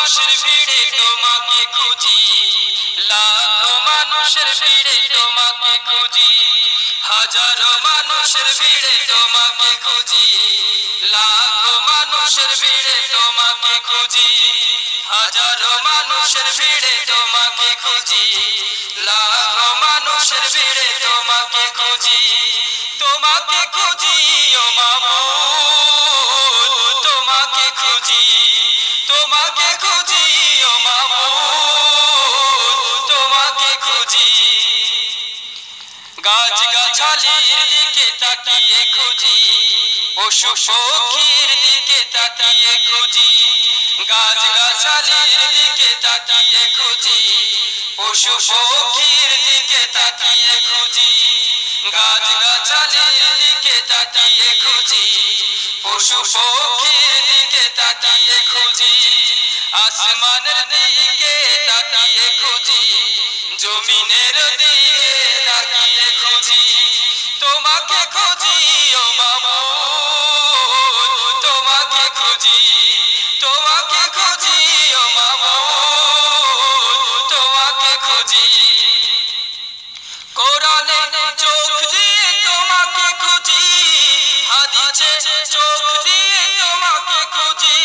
মানুষের ভিড়ে তোমাকে খুঁজি, লাখো মানুষের ভিড়ে তোমাকে খুঁজি, হাজারো মানুষের ভিড়ে তোমাকে খুঁজি, লাখো মানুষের ভিড়ে তোমাকে খুঁজি, হাজারো মানুষের ভিড়ে তোমাকে খুঁজি, লাখো মানুষের ভিড়ে তোমাকে খুঁজি, তোমাকে খুঁজি ও মাবুদ, তোমাকে খুঁজি, তোমাকে খুঁজি ও মাবুদ, তোমাকে খুঁজি। গাছ গাছালির দিকে তাকিয়ে খুঁজি, পশু পক্ষীর দিকে তাকিয়ে খুঁজি, গাছ গাছালির দিকে তাকিয়ে খুঁজি, পশু পক্ষীর দিকে তাকিয়ে খুঁজি, গাছ গাছালির দিকে তাকিয়ে খুঁজি, পশু পক্ষীর দিকে তাকিয়ে খুঁজি, আসমানের দিকে তাকিয়ে খুঁজি, জমিনের দিকে তাকিয়ে খুঁজি, তোমাকে খুঁজি ও মাবুদ, তোমাকে খুঁজি, তোমাকে খুঁজি ও মাবুদ, তোমাকে খুঁজি। কোরআনে চোখ দিয়ে তোমাকে খুঁজি, হাদিসে চোখ দিয়ে তোমাকে খুঁজি,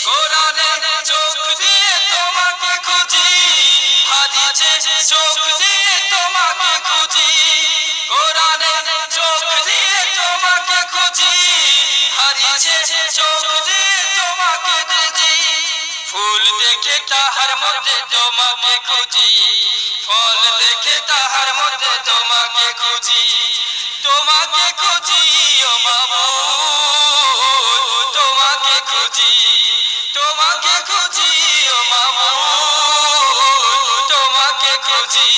কোরআনে চোখ দিয়ে তোমাকে খুঁজি, হাদিসে চোখ দিয়ে তোমাকে খুঁজি, কোরআনে চোখ দিয়ে তোমাকে খুঁজি, হাদিসে চোখ দিয়ে তোমাকে খুঁজি, ফুল দেখে তাহার মধ্যে তোমাকে খুঁজি, ফল দেখে তাহার মধ্যে তোমাকে খুঁজি, তোমাকে খুঁজি ও মাবুদ, তোমাকে খুঁজি, তোমাকে খুঁজি ও মাবুদ, তোমাকে খুঁজি,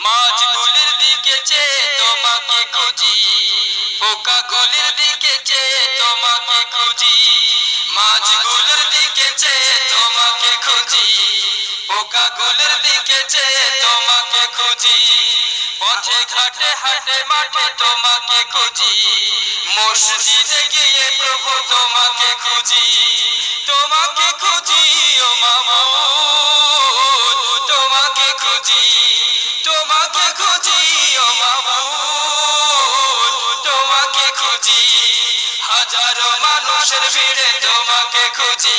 মাছগুলির দিকে চেয়ে তোমাকে খুঁজি, পোকাগুলির দিকে চেয়ে তোমাকে খুঁজি, মাছগুলির দিকে চেয়ে তোমাকে খুঁজি, পোকাগুলির দিকে চেয়ে তোমাকে খুঁজি, পথে ঘাটে হাটে মাঠে তোমাকে খুঁজি, মসজিদে গিয়ে প্রভু তোমাকে খুঁজি, তোমাকে খুঁজি ও মাবুদ, তোমাকে খুঁজি, তোমাকে খুঁজি ও মাবুদ, তোমাকে খুঁজি, হাজারো মানুষের ভিড়ে তোমাকে খুঁজি,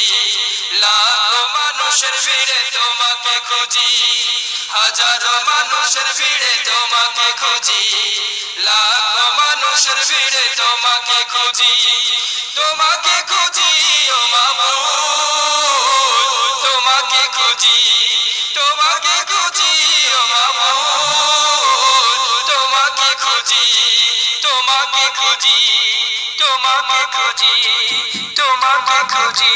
লাখো মানুষের ভিড়ে তোমাকে খুঁজি, হাজারো মানুষের ভিড়ে তোমাকে খুঁজি, লাখো মানুষের ভিড়ে তোমাকে খুঁজি, তোমাকে খুঁজি ও মাবুদ, তোমাকে খুঁজি, তোমাকে খুঁজি ও মাবুদ, তোমাকে খুঁজি, তোমাকে খুঁজি, তোমাকে খুঁজি, তোমাকে খুঁজি।